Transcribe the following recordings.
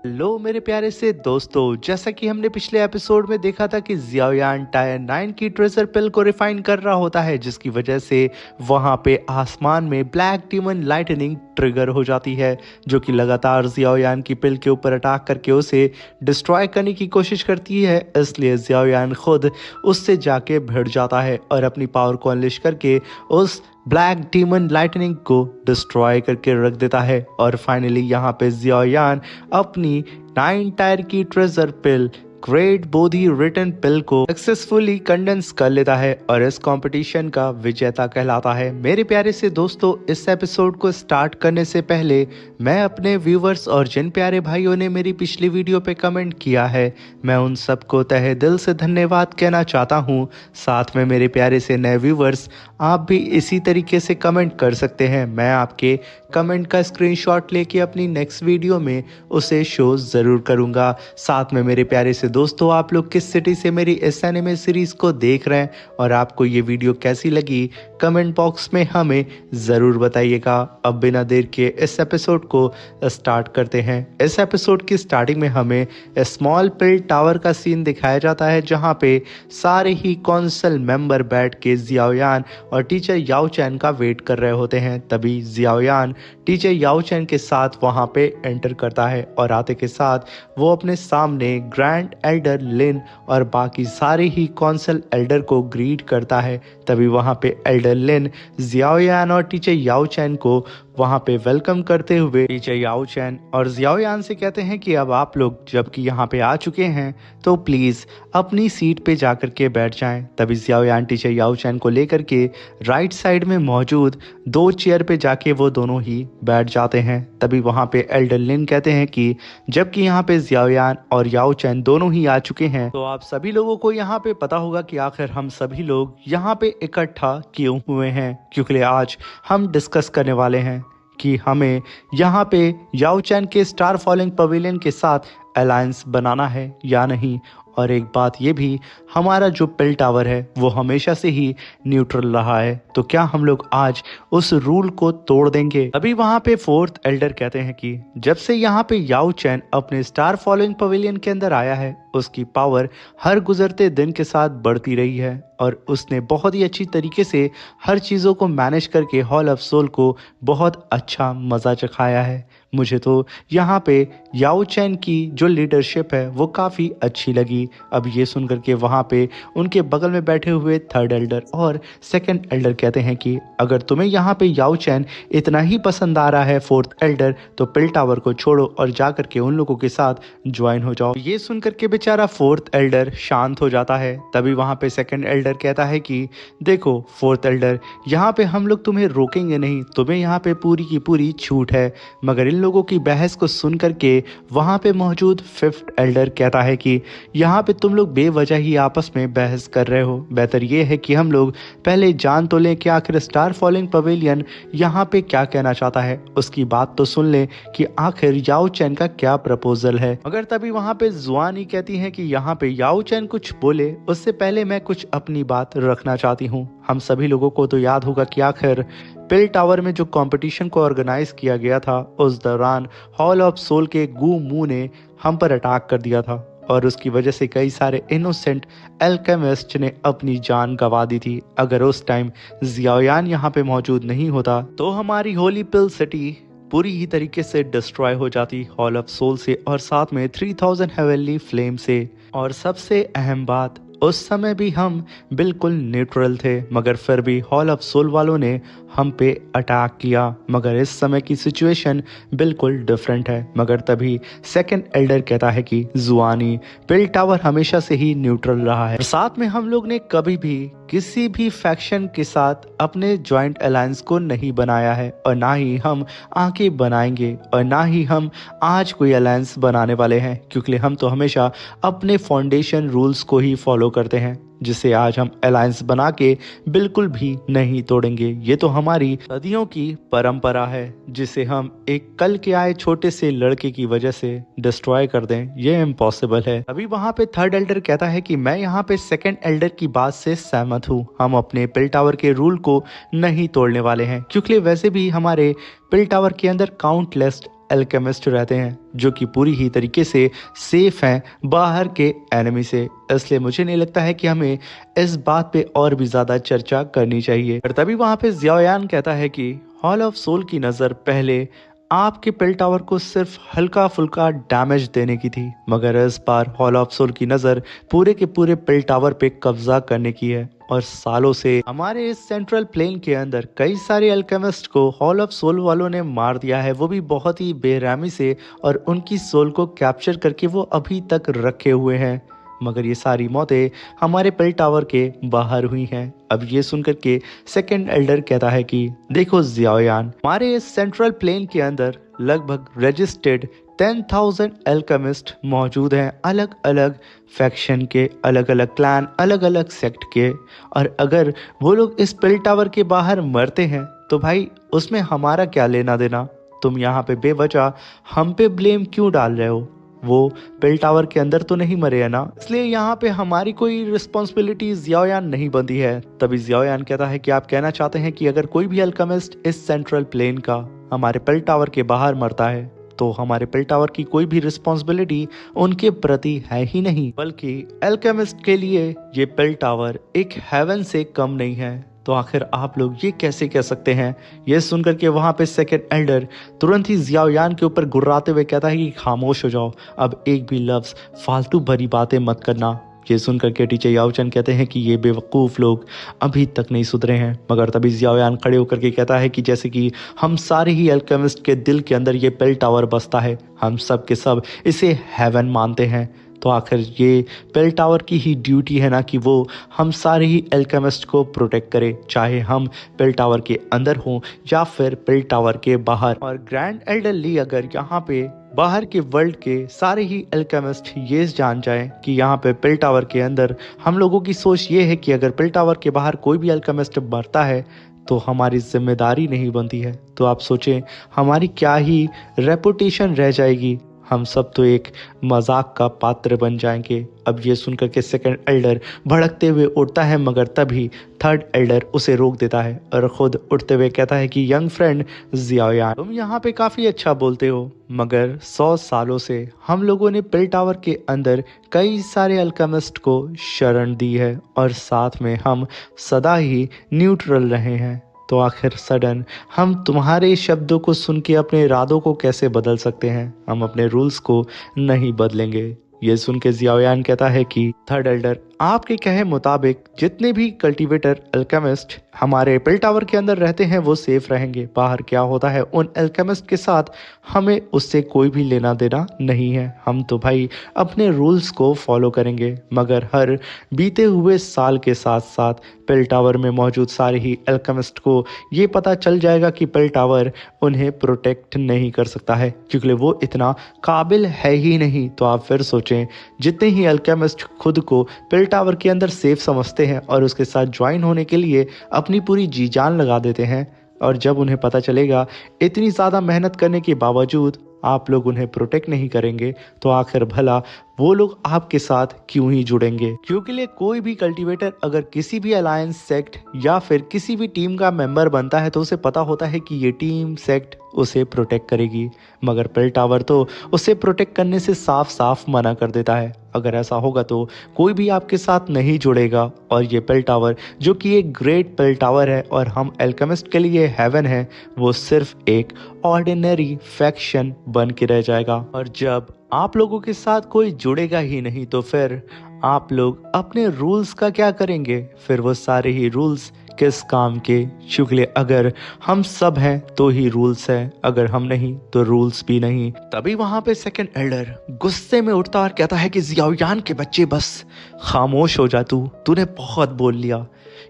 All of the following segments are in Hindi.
हेलो मेरे प्यारे से दोस्तों, जैसा कि हमने पिछले एपिसोड में देखा था कि जियाओयान टायर 9 की ट्रेजर पिल को रिफाइन कर रहा होता है, जिसकी वजह से वहां पे आसमान में ब्लैक डीमन लाइटनिंग ट्रिगर हो जाती है, जो कि लगातार जियाओयान की पिल के ऊपर अटैक करके उसे डिस्ट्रॉय करने की कोशिश करती है। इसलिए जियाओयान खुद उससे जाके भिड़ जाता है और अपनी पावर को अनलिश करके उस ब्लैक डीमन लाइटनिंग को डिस्ट्रॉय करके रख देता है। और फाइनली यहाँ पे जियाओयान अपनी 9 टायर की ट्रेजर पिल ग्रेट बोधी रिटर्न पिल को सक्सेसफुली कंडेंस कर लेता है और इस कंपटीशन का विजेता कहलाता है। मेरे प्यारे से दोस्तों, इस एपिसोड को स्टार्ट करने से पहले मैं अपने व्यूवर्स और जिन प्यारे भाइयों ने मेरी पिछली वीडियो पे कमेंट किया है, मैं उन सबको तहे दिल से धन्यवाद कहना चाहता हूँ। साथ में मेरे प्यारे से नए व्यूवर्स, आप भी इसी तरीके से कमेंट कर सकते हैं। मैं आपके कमेंट का स्क्रीनशॉट लेके अपनी नेक्स्ट वीडियो में उसे शो ज़रूर करूँगा। साथ में मेरे प्यारे से दोस्तों, आप लोग किस सिटी से मेरी इस एनिमे सीरीज़ को देख रहे हैं और आपको ये वीडियो कैसी लगी, कमेंट बॉक्स में हमें ज़रूर बताइएगा। अब बिना देर के इस एपिसोड को स्टार्ट करते हैं। इस एपिसोड की स्टार्टिंग में हमें स्मॉल पिल टावर का सीन दिखाया जाता है, जहाँ पे सारे ही काउंसिल मेंबर बैठ के जियाओयान और टीचर याओ चैन का वेट कर रहे होते हैं। तभी जियाओयान टीचर याओ चैन के साथ वहां पे एंटर करता है और आते के साथ वो अपने सामने ग्रैंड एल्डर लिन और बाकी सारे ही काउंसिल एल्डर को ग्रीट करता है। तभी वहां पे एल्डर लिन जियाओयान और टीचर याओ चैन को वहां पे वेलकम करते हुए टीचर याओ चैन और जियाओयान से कहते हैं कि अब आप लोग जबकि यहाँ पे आ चुके हैं तो प्लीज़ अपनी सीट पे जाकर के बैठ जाएं। तभी जियाओयान टीचर याओ चैन को लेकर के राइट साइड में मौजूद 2 चेयर पे जाके वो दोनों ही बैठ जाते हैं। तभी वहाँ पे एल्डर लिन कहते हैं कि जबकि यहाँ पे जियाओयान और याओ चैन दोनों ही आ चुके हैं, तो आप सभी लोगों को यहाँ पे पता होगा कि आखिर हम सभी लोग यहाँ पे इकट्ठा क्यों हुए हैं, क्योंकि आज हम डिस्कस करने वाले हैं कि हमें यहाँ पे याओ चैन के स्टार फॉलिंग पवेलियन के साथ अलायंस बनाना है या नहीं। और एक बात ये भी, हमारा जो पिल टावर है वो हमेशा से ही न्यूट्रल रहा है, तो क्या हम लोग आज उस रूल को तोड़ देंगे। अभी वहाँ पे 4th एल्डर कहते हैं कि जब से यहाँ पे याओ चैन अपने स्टार फॉलोइंग पवेलियन के अंदर आया है, उसकी पावर हर गुजरते दिन के साथ बढ़ती रही है और उसने बहुत ही अच्छी तरीके से हर चीज़ों को मैनेज करके हॉल ऑफ सोल को बहुत अच्छा मज़ा चखाया है। मुझे तो यहाँ पे याओ चैन की जो लीडरशिप है वो काफ़ी अच्छी लगी। अब ये सुन करके वहाँ पे उनके बगल में बैठे हुए 3rd एल्डर और 2nd एल्डर कहते हैं कि अगर तुम्हें यहाँ पे याओ चैन इतना ही पसंद आ रहा है 4th एल्डर, तो पिल टावर को छोड़ो और जा करके उन लोगों के साथ ज्वाइन हो जाओ। ये सुन करके बेचारा 4th एल्डर शांत हो जाता है। तभी वहाँ पे 2nd एल्डर कहता है कि देखो 4th एल्डर, यहाँ पे हम लोग तुम्हें रोकेंगे नहीं, तुम्हें यहाँ पे पूरी की पूरी छूट है। मगर इन लोगों की बहस को सुन करके वहाँ पे मौजूद 5th एल्डर कहता है कि यहाँ पे तुम लोग बेवजह ही आपस में बहस कर रहे हो, बेहतर ये है कि हम लोग पहले जान तो लें कि आखिर स्टार फॉलिंग पवेलियन यहाँ पे क्या कहना चाहता है, उसकी बात तो सुन लें कि आखिर याओ चैन का क्या प्रपोजल है। मगर तभी वहाँ पे जुआनी कहती है कि यहाँ पे याओ चैन कुछ बोले उससे पहले मैं कुछ अपनी बात रखना चाहती हूँ। हम सभी लोगों को तो याद होगा कि आखिर पिल टावर में जो कंपटीशन को ऑर्गेनाइज किया गया था, उस दौरान हॉल ऑफ सोल के गू मू ने हम पर अटैक कर दिया था और उसकी वजह से कई सारे इनोसेंट एल्केमिस्ट ने अपनी जान गंवा दी थी। अगर उस टाइम जियाओयान यहाँ पे मौजूद नहीं होता तो हमारी होली पिल सिटी पूरी ही तरीके से डिस्ट्रॉय हो जाती हॉल ऑफ सोल से और साथ में 3000 हेवनली फ्लेम से। और सबसे अहम बात, उस समय भी हम बिल्कुल न्यूट्रल थे, मगर फिर भी हॉल ऑफ सोल वालों ने हम पे अटैक किया। मगर इस समय की सिचुएशन बिल्कुल डिफरेंट है। मगर तभी 2nd एल्डर कहता है कि जुआनी, पिल टावर हमेशा से ही न्यूट्रल रहा है। साथ में हम लोग ने कभी भी किसी भी फैक्शन के साथ अपने जॉइंट अलायंस को नहीं बनाया है और ना ही हम आगे बनाएंगे और ना ही हम आज कोई अलायंस बनाने वाले हैं, क्योंकि हम तो हमेशा अपने फाउंडेशन रूल्स को ही फॉलो करते हैं, जिसे आज हम अलायंस बना के बिल्कुल भी नहीं तोड़ेंगे। ये तो हमारी सदियों की परंपरा है, जिसे हम एक कल के आए छोटे से लड़के की वजह से डिस्ट्रॉय कर दें, ये इम्पॉसिबल है। अभी वहाँ पे 3rd एल्डर कहता है कि मैं यहाँ पे 2nd एल्डर की बात से सहमत हूँ। हम अपने पिल टावर के रूल को नहीं तोड़ने वाले हैं, क्योंकि वैसे भी हमारे पिल टावर के अंदर काउंटलेस एल्केमिस्ट रहते हैं जो कि पूरी ही तरीके से सेफ हैं बाहर के एनिमी से। इसलिए मुझे नहीं लगता है कि हमें इस बात पे और भी ज़्यादा चर्चा करनी चाहिए। और तभी वहाँ पे जियाओयान कहता है कि हॉल ऑफ सोल की नज़र पहले आपके पेल टावर को सिर्फ हल्का फुल्का डैमेज देने की थी, मगर इस बार हॉल ऑफ सोल की नज़र पूरे के पूरे पेल टावर पे कब्जा करने की है। और सालों से हमारे इस सेंट्रल प्लेन के अंदर कई सारे अल्केमिस्ट को हॉल ऑफ सोल वालों ने मार दिया है, वो भी बहुत ही बेरहमी से, और उनकी सोल को कैप्चर करके वो अभी तक रखे हुए हैं। मगर ये सारी मौतें हमारे पेल टावर के बाहर हुई हैं। अब ये सुनकर के सेकंड एल्डर कहता है कि देखो जियाओयान, हमारे इस सेंट्रल प्लेन के अंदर लगभग रजिस्टर्ड 10,000 एल्केमिस्ट मौजूद हैं, अलग अलग फैक्शन के, अलग अलग क्लैन, अलग अलग सेक्ट के। और अगर वो लोग इस पेल टावर के बाहर मरते हैं तो भाई उसमें हमारा क्या लेना देना? तुम यहाँ पे बेवजह हम पे ब्लेम क्यों डाल रहे हो? वो पेल टावर के अंदर तो नहीं मरे है ना, इसलिए यहाँ पे हमारी कोई रिस्पॉन्सिबिलिटी जियाओयान नहीं बनती है। तभी जियाओयान कहता है कि आप कहना चाहते हैं कि अगर कोई भी अल्केमिस्ट इस सेंट्रल प्लेन का हमारे पेल टावर के बाहर मरता है तो हमारे पेल टावर की कोई भी रिस्पॉन्सिबिलिटी उनके प्रति है ही नहीं, बल्कि अल्केमिस्ट के लिए ये पेल टावर एक हेवन से कम नहीं है। तो आखिर आप लोग ये कैसे कह सकते हैं? ये सुनकर के वहां पे सेकंड एल्डर तुरंत ही जियाओयान के ऊपर गुर्राते हुए कहता है कि खामोश हो जाओ, अब एक भी लफ्ज फालतू भरी बातें मत करना। ये सुनकर के टीचर याओचन कहते हैं कि ये बेवकूफ़ लोग अभी तक नहीं सुधरे हैं। मगर तभी जियाओयान खड़े होकर के कहता है कि जैसे कि हम सारे ही अल्केमिस्ट के दिल के अंदर ये पेल टावर बसता है, हम सब के सब इसे हेवन मानते हैं। तो आखिर ये पेल टावर की ही ड्यूटी है ना कि वो हम सारे ही एल्केमिस्ट को प्रोटेक्ट करे, चाहे हम पेल टावर के अंदर हों या फिर पेल टावर के बाहर। और ग्रैंड एल्डर ली अगर यहाँ पे बाहर के वर्ल्ड के सारे ही एल्केमिस्ट ये जान जाएं कि यहाँ पे पेल टावर के अंदर हम लोगों की सोच ये है कि अगर पेल टावर के बाहर कोई भी एल्केमिस्ट मरता है तो हमारी जिम्मेदारी नहीं बनती है, तो आप सोचें हमारी क्या ही रेपुटेशन रह जाएगी। हम सब तो एक मजाक का पात्र बन जाएंगे। अब ये सुनकर के सेकंड एल्डर भड़कते हुए उठता है, मगर तभी थर्ड एल्डर उसे रोक देता है और खुद उठते हुए कहता है कि यंग फ्रेंड जियाओयान, तुम यहाँ पे काफ़ी अच्छा बोलते हो, मगर 100 सालों से हम लोगों ने पेल टावर के अंदर कई सारे अल्केमिस्ट को शरण दी है और साथ में हम सदा ही न्यूट्रल रहे हैं। तो आखिर सडन हम तुम्हारे शब्दों को सुन के अपने इरादों को कैसे बदल सकते हैं? हम अपने रूल्स को नहीं बदलेंगे। ये सुन के जियाओयान कहता है कि थर्ड एल्डर, आपके कहे मुताबिक जितने भी कल्टीवेटर अल्केमिस्ट हमारे पेल टावर के अंदर रहते हैं वो सेफ रहेंगे। बाहर क्या होता है उन अल्केमिस्ट के साथ हमें उससे कोई भी लेना देना नहीं है। हम तो भाई अपने रूल्स को फॉलो करेंगे। मगर हर बीते हुए साल के साथ साथ पेल टावर में मौजूद सारे ही अल्केमिस्ट को ये पता चल जाएगा कि पेल टावर उन्हें प्रोटेक्ट नहीं कर सकता है, क्योंकि वो इतना काबिल है ही नहीं। तो आप फिर सोचें, जितने ही अल्केमिस्ट खुद को पेल टावर के अंदर सेफ समझते हैं और उसके साथ ज्वाइन होने के लिए अपनी पूरी जी जान लगा देते हैं, और जब उन्हें पता चलेगा इतनी ज़्यादा मेहनत करने के बावजूद आप लोग उन्हें प्रोटेक्ट नहीं करेंगे, तो आखिर भला वो लोग आपके साथ क्यों ही जुड़ेंगे? क्योंकि लिए कोई भी कल्टीवेटर अगर किसी भी अलायंस सेक्ट या फिर किसी भी टीम का मेंबर बनता है तो उसे पता होता है कि ये टीम सेक्ट उसे प्रोटेक्ट करेगी, मगर पेल टावर तो उसे प्रोटेक्ट करने से साफ साफ मना कर देता है। अगर ऐसा होगा तो कोई भी आपके साथ नहीं जुड़ेगा, और ये पेल टावर जो कि एक ग्रेट पेल टावर है और हम एल्केमिस्ट के लिए हेवन है, वो सिर्फ एक ऑर्डिनरी फैक्शन बन के रह जाएगा। और जब आप लोगों के साथ कोई जुड़ेगा ही नहीं तो फिर आप लोग अपने रूल्स का क्या करेंगे? फिर वो सारे ही रूल्स किस काम के? क्योंकि अगर हम सब हैं तो ही रूल्स है, अगर हम नहीं तो रूल्स भी नहीं। तभी वहां पे सेकंड एल्डर गुस्से में उठता और कहता है कि जियाओयान के बच्चे, बस खामोश हो जा, तूने बहुत बोल लिया।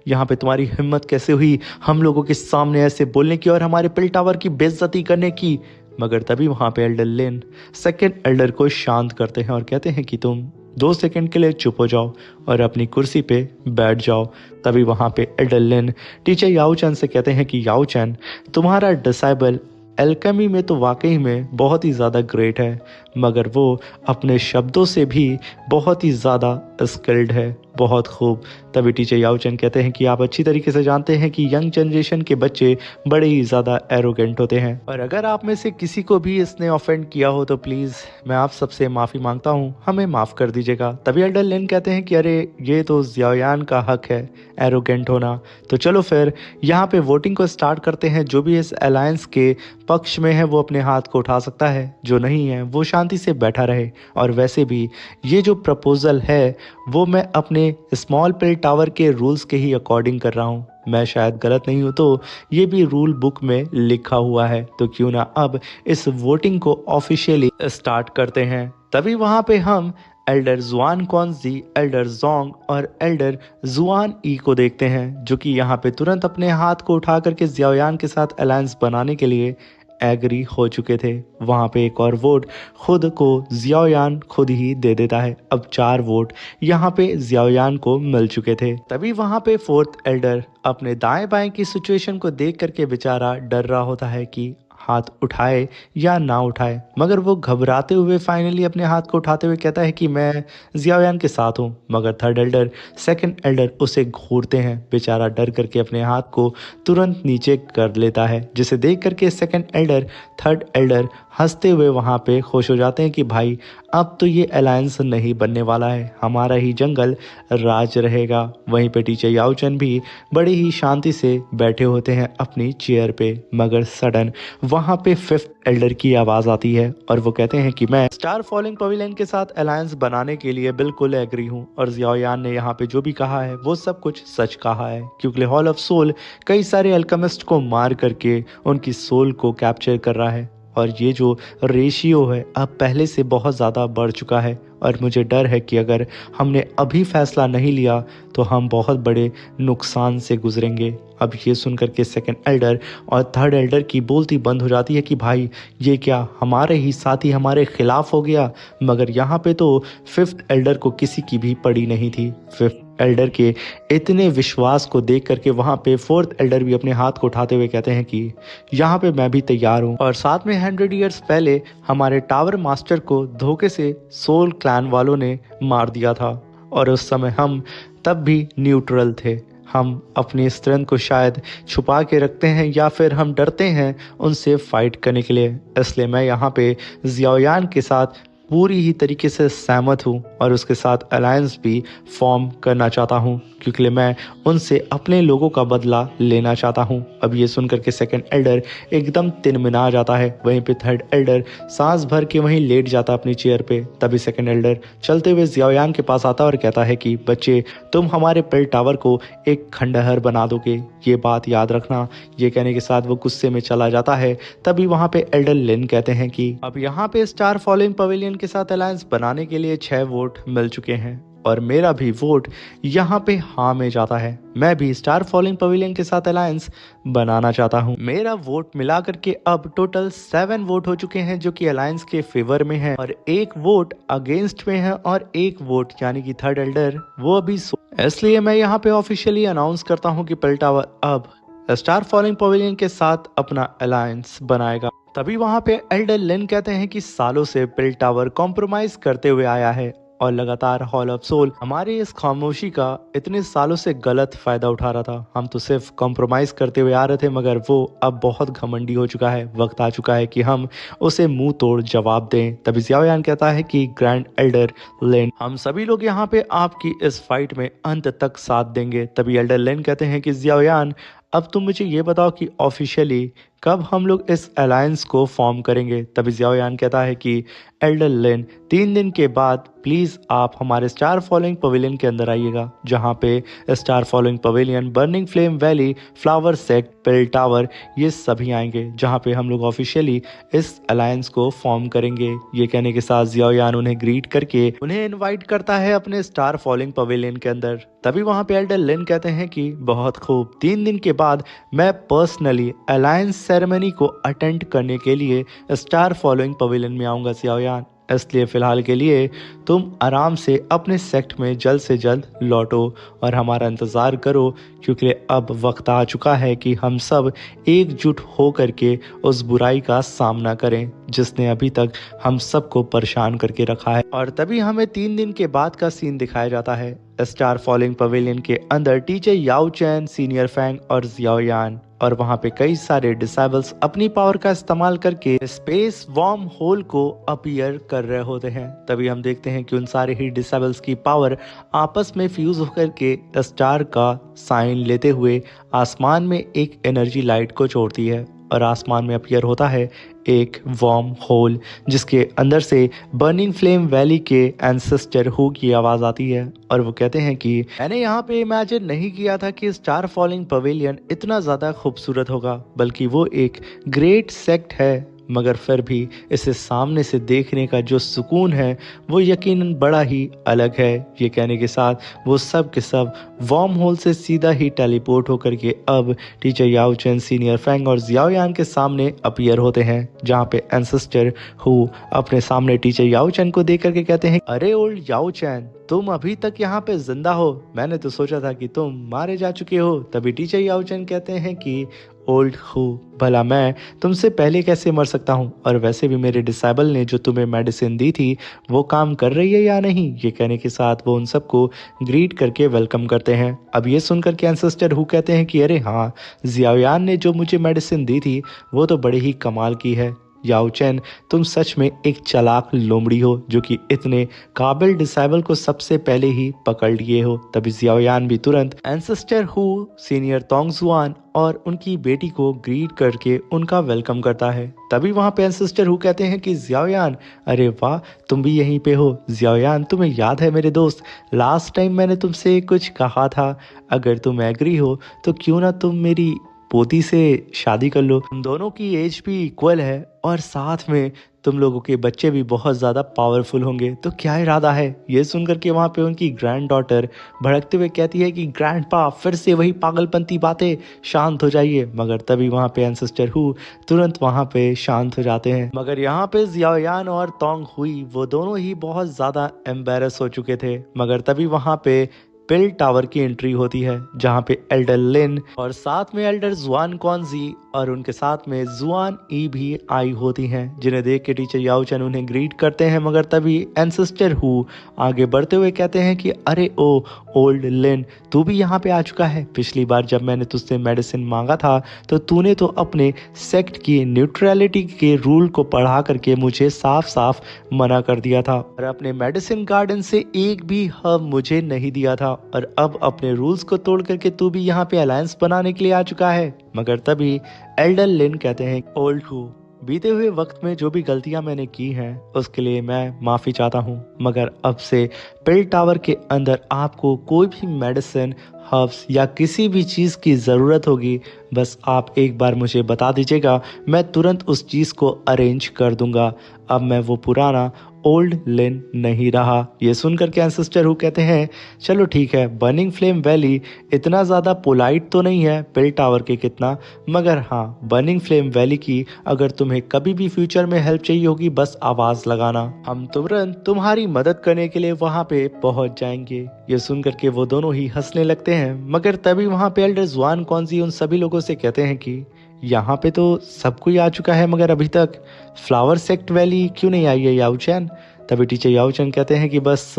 यहाँ पे तुम्हारी हिम्मत कैसे हुई हम लोगों के सामने ऐसे बोलने की और हमारे पेल टावर की बेइज्जती करने की? मगर तभी वहां पे एल्डर लिन सेकंड एल्डर को शांत करते हैं और कहते हैं कि तुम 2 सेकंड के लिए चुप हो जाओ और अपनी कुर्सी पे बैठ जाओ। तभी वहाँ पे एल्डर लिन टीचर याओचन से कहते हैं कि याओचन, तुम्हारा डिसाइबल एल्केमी में तो वाकई में बहुत ही ज़्यादा ग्रेट है, मगर वो अपने शब्दों से भी बहुत ही ज़्यादा स्किल्ड है। बहुत खूब। तभी टीचर याओचन कहते हैं कि आप अच्छी तरीके से जानते हैं कि यंग जनरेशन के बच्चे बड़े ही ज़्यादा एरोगेंट होते हैं, और अगर आप में से किसी को भी इसने ऑफेंड किया हो तो प्लीज़ मैं आप सबसे माफ़ी मांगता हूँ, हमें माफ़ कर दीजिएगा। तभी एल्डर लिन कहते हैं कि अरे ये तो जियाओयान का हक है एरोगेंट होना। तो चलो फिर यहाँ पे वोटिंग को स्टार्ट करते हैं। जो भी इस अलायंस के पक्ष में है वो अपने हाथ को उठा सकता है, जो नहीं है वो शांति से बैठा रहे। और वैसे भी ये जो प्रपोजल है वो मैं अपने स्मॉल पेल टावर के रूल्स के ही अकॉर्डिंग कर रहा हूँ। मैं शायद गलत नहीं हूँ तो ये भी रूल बुक में लिखा हुआ है। तो क्यों ना अब इस वोटिंग को ऑफिशियली स्टार्ट करते हैं। तभी वहाँ पे हम एल्डर जुआन कॉन्जी, एल्डर जोंग और एल्डर जुआन ई को देखते हैं, जो कि यहाँ पे तुरंत अपने हाथ को उठा करके जियाओयान के साथ अलायंस बनाने के लिए एग्री हो चुके थे। वहाँ पे एक और वोट खुद को जियाओयान खुद ही दे देता है। अब 4 वोट यहाँ पे जियाओयान को मिल चुके थे। तभी वहाँ पे फोर्थ एल्डर अपने दाएं बाएं की सिचुएशन को देख करके बेचारा डर रहा होता है कि हाथ उठाए या ना उठाए, मगर वो घबराते हुए फाइनली अपने हाथ को उठाते हुए कहता है कि मैं जियाओयान के साथ हूँ। मगर थर्ड एल्डर, सेकंड एल्डर उसे घूरते हैं। बेचारा डर करके अपने हाथ को तुरंत नीचे कर लेता है, जिसे देख करके सेकंड एल्डर, थर्ड एल्डर हंसते हुए वहाँ पे खुश हो जाते हैं कि भाई अब तो ये अलायंस नहीं बनने वाला है, हमारा ही जंगल राज रहेगा। वहीं पे टीचर याओचन भी बड़ी ही शांति से बैठे होते हैं अपनी चेयर पे। मगर सडन वहाँ पे फिफ्थ एल्डर की आवाज़ आती है और वो कहते हैं कि मैं स्टार फॉलिंग पवेलियन के साथ अलायंस बनाने के लिए बिल्कुल एग्री हूँ। और जियाओयान ने यहाँ पे जो भी कहा है वो सब कुछ सच कहा है, क्योंकि हॉल ऑफ सोल कई सारे अल्केमिस्ट को मार करके उनकी सोल को कैप्चर कर रहा है। और ये जो रेशियो है अब पहले से बहुत ज़्यादा बढ़ चुका है, और मुझे डर है कि अगर हमने अभी फैसला नहीं लिया तो हम बहुत बड़े नुकसान से गुजरेंगे। अब ये सुनकर के सेकंड एल्डर और थर्ड एल्डर की बोलती बंद हो जाती है कि भाई ये क्या हमारे ही साथी हमारे खिलाफ हो गया। मगर यहाँ पे तो फिफ्थ एल्डर को किसी की भी पड़ी नहीं थी। फिफ्थ एल्डर के इतने विश्वास को देख करके वहाँ पे फोर्थ एल्डर भी अपने हाथ को उठाते हुए कहते हैं कि यहाँ पे मैं भी तैयार हूँ। और साथ में 100 ईयर्स पहले हमारे टावर मास्टर को धोखे से सोल क्लैन वालों ने मार दिया था, और उस समय हम तब भी न्यूट्रल थे। हम अपनी स्ट्रेंथ को शायद छुपा के रखते हैं या फिर हम डरते हैं उनसे फाइट करने के लिए। इसलिए मैं यहाँ पे जियाओयान के साथ पूरी ही तरीके से सहमत हूँ और उसके साथ अलायंस भी फॉर्म करना चाहता हूँ, क्योंकि मैं उनसे अपने लोगों का बदला लेना चाहता हूँ। अब ये सुनकर के सेकंड एल्डर एकदम तिनमिना जाता है। वहीं पे थर्ड एल्डर सांस भर के वहीं लेट जाता अपनी चेयर पे। तभी सेकंड एल्डर चलते हुए जियाओयान के पास आता और कहता है कि बच्चे, तुम हमारे पेल टावर को एक खंडहर बना दोगे, ये बात याद रखना। ये कहने के साथ वो गुस्से में चला जाता है। तभी वहाँ पे एल्डर लिन कहते हैं कि अब यहाँ पे स्टार फॉलोइंग पवेलियन के साथ अलायंस बनाने के लिए 6 वोट मिल चुके हैं, और मेरा भी वोट यहाँ पे हाँ में जाता है। मैं भी स्टार फॉलोइंग पवेलियन के साथ अलायंस बनाना चाहता हूँ। मेरा वोट मिला करके अब टोटल 7 वोट हो चुके हैं, जो कि अलायंस के फेवर में है, और 1 वोट अगेंस्ट में है, और 1 वोट यानी कि थर्ड एल्डर वो अभी इसलिए मैं यहाँ पे ऑफिशियली अनाउंस करता हूँ कि पेल टावर अब स्टार फॉलोइंग पवेलियन के साथ अपना अलायंस बनाएगा। तभी वहाँ पे एल्डर लिन कहते हैं कि सालों से पेल टावर कॉम्प्रोमाइज करते हुए आया है, और लगातार हॉल ऑफ सोल हमारे इस खामोशी का इतने सालों से गलत फायदा उठा रहा था। हम तो सिर्फ कॉम्प्रोमाइज करते हुए आ रहे थे, मगर वो अब बहुत घमंडी हो चुका है। वक्त आ चुका है कि हम उसे मुंह तोड़ जवाब दें। तभी जियाओयान कहता है कि ग्रैंड एल्डर लिन, हम सभी लोग यहाँ पे आपकी इस फाइट में अंत तक साथ देंगे। तभी एल्डर लिन कहते हैं कि जियाओयान, अब तुम मुझे ये बताओ कि ऑफिशियली कब हम लोग इस अलायंस को फॉर्म करेंगे। तभी जियाओयान कहता है कि एल्डर लिन, 3 दिन के बाद प्लीज़ आप हमारे स्टार फॉलोइंग पवेलियन के अंदर आइएगा, जहाँ पे star following pavilion, burning flame valley, flower sect, pale tower ये सभी आएंगे, जहाँ पे हम लोग ऑफिशियली इस अलायंस को फॉर्म करेंगे। ये कहने के साथ जियाओयान उन्हें ग्रीट करके उन्हें इन्वाइट करता है अपने स्टार फॉलोइंग पवेलियन के अंदर। तभी वहाँ पे एल्डर लिन कहते हैं कि बहुत खूब, 3 दिन के बाद मैं पर्सनली अलायंस सेरेमनी को अटेंड करने के लिए स्टार फॉलोइंग पवेलियन में आऊँगा जियाओयान। इसलिए फ़िलहाल के लिए तुम आराम से अपने सेक्ट में जल्द से जल्द लौटो और हमारा इंतज़ार करो, क्योंकि अब वक्त आ चुका है कि हम सब एकजुट हो करके उस बुराई का सामना करें जिसने अभी तक हम सबको परेशान करके रखा है। और तभी हमें 3 दिन के बाद का सीन दिखाया जाता है। स्टार फॉलिंग पवेलियन के अंदर टीचर याओ चैन, सीनियर फैंग और जियाओ यान, और वहाँ पे कई सारे डिसेबल्स अपनी पावर का इस्तेमाल करके स्पेस वॉर्म होल को अपीयर कर रहे होते हैं। तभी हम देखते हैं कि उन सारे ही डिसेबल्स की पावर आपस में फ्यूज होकर के स्टार का साइन लेते हुए आसमान में एक एनर्जी लाइट को छोड़ती है और आसमान में अपीयर होता है एक वॉर्म होल, जिसके अंदर से बर्निंग फ्लेम वैली के एंसेस्टर हु की आवाज़ आती है और वो कहते हैं कि मैंने यहाँ पे इमेजिन नहीं किया था कि स्टार फॉलिंग पवेलियन इतना ज़्यादा खूबसूरत होगा, बल्कि वो एक ग्रेट सेक्ट है, मगर फिर भी इसे सामने से देखने का जो सुकून है वो यकीनन बड़ा ही अलग है। ये कहने के साथ वो सब के सब वॉर्म होल से सीधा ही टेलीपोर्ट होकर के अब टीचर याओ चैन, सीनियर फैंग और जियाओ यान के सामने अपीयर होते हैं, जहाँ पे एंसेस्टर हु अपने सामने टीचर याओ चैन को देख करके कहते हैं, अरे ओल्ड याओ चैन, तुम अभी तक यहाँ पे जिंदा हो, मैंने तो सोचा था कि तुम मारे जा चुके हो। तभी टीचर याओ चैन कहते हैं कि ओल्ड हु, भला मैं तुमसे पहले कैसे मर सकता हूँ, और वैसे भी मेरे डिसेबल ने जो तुम्हें मेडिसिन दी थी वो काम कर रही है या नहीं। ये कहने के साथ वो उन सबको ग्रीट करके वेलकम करते हैं। अब ये सुनकर के एंसेस्टर हु कहते हैं कि अरे हाँ, जियाओ यान ने जो मुझे मेडिसिन दी थी वो तो बड़ी ही कमाल की है। याओ चैन, तुम सच में एक चालाक लोमड़ी हो जो कि इतने काबिल डिसेबल को सबसे पहले ही पकड़ लिए हो। तभी जियाओ यान भी तुरंत एंसेस्टर हु, सीनियर तोंग जुआन और उनकी बेटी को ग्रीट करके उनका वेलकम करता है। तभी वहाँ पे एंसेस्टर हु कहते हैं कि जियाओ यान, अरे वाह, तुम भी यहीं पे हो। जियाओ यान, तुम्हें याद है मेरे दोस्त, लास्ट टाइम मैंने तुमसे कुछ कहा था, अगर तुम एग्री हो तो क्यों ना तुम मेरी पोती से शादी कर लो। तुम दोनों की एज भी इक्वल है और साथ में तुम लोगों के बच्चे भी बहुत ज़्यादा पावरफुल होंगे, तो क्या इरादा है। ये सुनकर के वहाँ पे उनकी ग्रैंड डॉटर भड़कते हुए कहती है कि ग्रैंडपा, फिर से वही पागलपंती बातें, शांत हो जाइए। मगर तभी वहाँ पे एंसेस्टर हु तुरंत वहाँ पे शांत हो जाते हैं। मगर यहाँ पे जियाओ यान और तोंग हुई वो दोनों ही बहुत ज़्यादा एम्बेरस हो चुके थे। मगर तभी वहाँ पे पिल टावर की एंट्री होती है, जहाँ पे एल्डर लिन और साथ में एल्डर जुआन कॉन्जी और उनके साथ में जुआन ई भी आई होती हैं, जिन्हें देख के टीचर याओ चैन उन्हें ग्रीट करते हैं। मगर तभी एंसेस्टर हु आगे बढ़ते हुए कहते हैं कि अरे ओ ओल्ड लिन, तू भी यहाँ पे आ चुका है। पिछली बार जब मैंने तुझसे मेडिसिन मांगा था तो तूने तो अपने सेक्ट की न्यूट्रलिटी के रूल को पढ़ा करके मुझे साफ साफ मना कर दिया था और अपने मेडिसिन गार्डन से एक भी हर्ब मुझे नहीं दिया था, और अब अपने रूल्स को तोड़ करके तू भी यहाँ पे अलायंस बनाने के लिए आ चुका है। मगर तभी एल्डर लिन कहते हैं, ओल्ड हु, बीते हुए वक्त में जो भी गलतियां मैंने की हैं उसके लिए मैं माफ़ी चाहता हूं, मगर अब से पिल टावर के अंदर आपको कोई भी मेडिसिन, हर्ब्स या किसी भी चीज़ की ज़रूरत होगी, बस आप एक बार मुझे बता दीजिएगा, मैं तुरंत उस चीज़ को अरेंज कर दूंगा। अब मैं वो पुराना ओल्ड लिन नहीं रहा। ये सुनकर के एंसेस्टर हु कहते हैं, चलो ठीक है, बर्निंग फ्लेम वैली इतना ज़्यादा पोलाइट तो नहीं है पिल टावर के कितना, मगर हाँ, बर्निंग फ्लेम वैली की अगर तुम्हें कभी भी फ्यूचर में हेल्प चाहिए होगी बस आवाज़ लगाना, हम तुरंत तुम्हारी मदद करने के लिए वहाँ पे पहुँच जाएंगे। ये सुनकर के वो दोनों ही हंसने लगते हैं। मगर तभी वहाँ पे एल्डर जुआन कॉन्जी उन सभी लोगों से कहते हैं कि यहाँ पे तो सब कोई आ चुका है, मगर अभी तक फ्लावर सेक्ट वैली क्यों नहीं आई है याओ चैन। तभी टीचर याओ चैन कहते हैं कि बस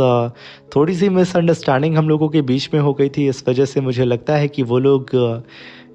थोड़ी सी मिसअंडरस्टैंडिंग हम लोगों के बीच में हो गई थी, इस वजह से मुझे लगता है कि वो लोग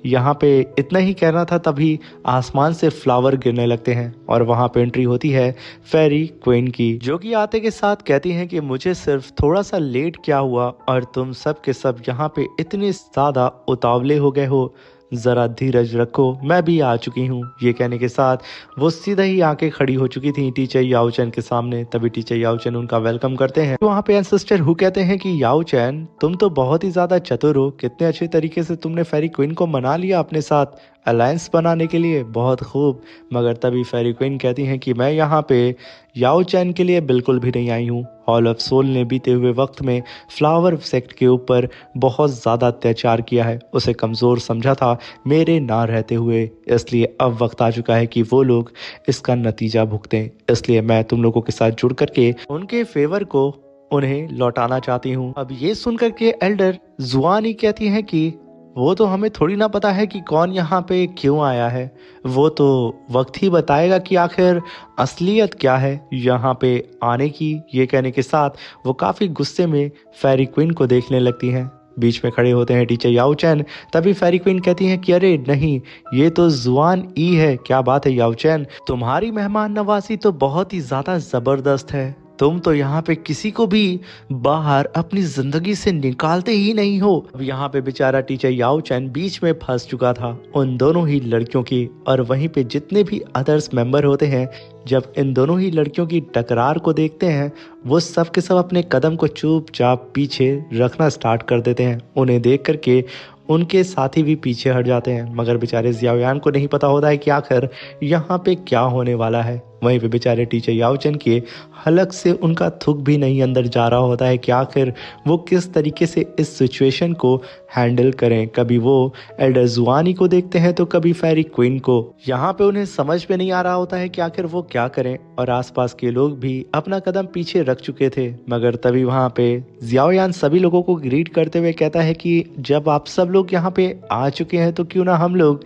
यहाँ पे इतना ही कहना था, तभी आसमान से फ्लावर गिरने लगते हैं और वहाँ पे एंट्री होती है फेरी क्वीन की, जो कि आते के साथ कहती हैं कि मुझे सिर्फ थोड़ा सा लेट क्या हुआ और तुम सब के सब यहाँ पे इतने ज़्यादा उतावले हो गए हो, ज़रा धीरज रखो, मैं भी आ चुकी हूँ। ये कहने के साथ वो सीधा ही आके खड़ी हो चुकी थी टीचर याओ चैन के सामने। तभी टीचर याओ चैन उनका वेलकम करते हैं। वहाँ पे एंसेस्टर हु कहते हैं कि याओ चैन, तुम तो बहुत ही ज़्यादा चतुर हो, कितने अच्छे तरीके से तुमने फेरी क्वीन को मना लिया अपने साथ अलायंस बनाने के लिए, बहुत खूब। मगर तभी फेरी क्वीन कहती हैं कि मैं यहाँ पे याओ चैन के लिए बिल्कुल भी नहीं आई हूँ, हॉल ऑफ सोल ने बीते हुए वक्त में फ्लावर सेक्ट के ऊपर बहुत ज़्यादा अत्याचार किया है, उसे कमज़ोर समझा था मेरे ना रहते हुए, इसलिए अब वक्त आ चुका है कि वो लोग इसका नतीजा भुगतें। इसलिए मैं तुम लोगों के साथ जुड़ करके उनके फेवर को उन्हें लौटाना चाहती हूँ। अब ये सुनकर के एल्डर जुआनी कहती हैं कि वो तो हमें थोड़ी ना पता है कि कौन यहाँ पे क्यों आया है, वो तो वक्त ही बताएगा कि आखिर असलियत क्या है यहाँ पे आने की। ये कहने के साथ वो काफ़ी गुस्से में फेरी क्वीन को देखने लगती हैं। बीच में खड़े होते हैं टीचर याओ चैन। तभी फेरी क्वीन कहती हैं कि अरे नहीं, ये तो जुआन ई है। क्या बात है याओ चैन, तुम्हारी मेहमान नवाजी तो बहुत ही ज़्यादा ज़बरदस्त है। तुम तो यहाँ पे किसी को भी बाहर अपनी जिंदगी से निकालते ही नहीं हो। अब यहाँ पे बेचारा टीचर याओ चैन बीच में फंस चुका था उन दोनों ही लड़कियों की, और वहीं पे जितने भी अदर्स मेंबर होते हैं जब इन दोनों ही लड़कियों की टकरार को देखते हैं वो सब के सब अपने कदम को चुपचाप पीछे रखना स्टार्ट कर देते हैं। उन्हें देख करके उनके साथी भी पीछे हट जाते हैं, मगर बेचारे जियाओयान को नहीं पता होता है कि आखिर यहाँ पे क्या होने वाला है। वहीं पे बेचारे टीचर याओचन के हलक से उनका थुक भी नहीं अंदर जा रहा होता है कि आखिर वो किस तरीके से इस सिचुएशन को हैंडल करें। कभी वो एल्डर जुआनी को देखते हैं तो कभी फेरी क्वीन को। यहाँ पे उन्हें समझ में नहीं आ रहा होता है कि आखिर वो क्या करें, और आसपास के लोग भी अपना कदम पीछे रख चुके थे। मगर तभी वहाँ पे जियाओयान सभी लोगों को ग्रीट करते हुए कहता है कि जब आप सब लोग यहाँ पे आ चुके हैं तो क्यों ना हम लोग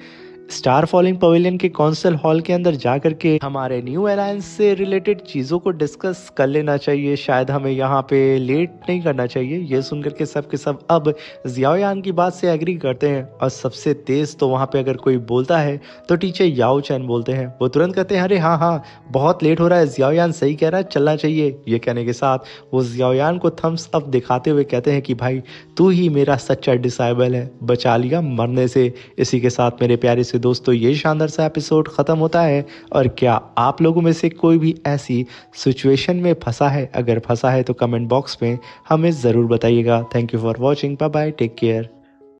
स्टार फॉलिंग पवेलियन के कौंसिल हॉल के अंदर जा करके हमारे न्यू अलायंस से रिलेटेड चीज़ों को डिस्कस कर लेना चाहिए। शायद हमें यहाँ पे लेट नहीं करना चाहिए। ये सुनकर के सब अब जियाओयान की बात से एग्री करते हैं, और सबसे तेज तो वहाँ पे अगर कोई बोलता है तो टीचर याओ चैन बोलते हैं। वो तुरंत कहते हैं अरे हाँ हाँ बहुत लेट हो रहा है, जियाओयान सही कह रहा है, चलना चाहिए। ये कहने के साथ वो जियाओयान को थम्स अप दिखाते हुए कहते हैं कि भाई तू ही मेरा सच्चा डिसाइबल है, बचा लिया मरने से। इसी के साथ मेरे प्यारे दोस्तों ये शानदार सा एपिसोड खत्म होता है। और क्या आप लोगों में से कोई भी ऐसी सिचुएशन में फंसा है? अगर फंसा है तो कमेंट बॉक्स में हमें ज़रूर बताइएगा। Thank you for watching, bye bye, take care.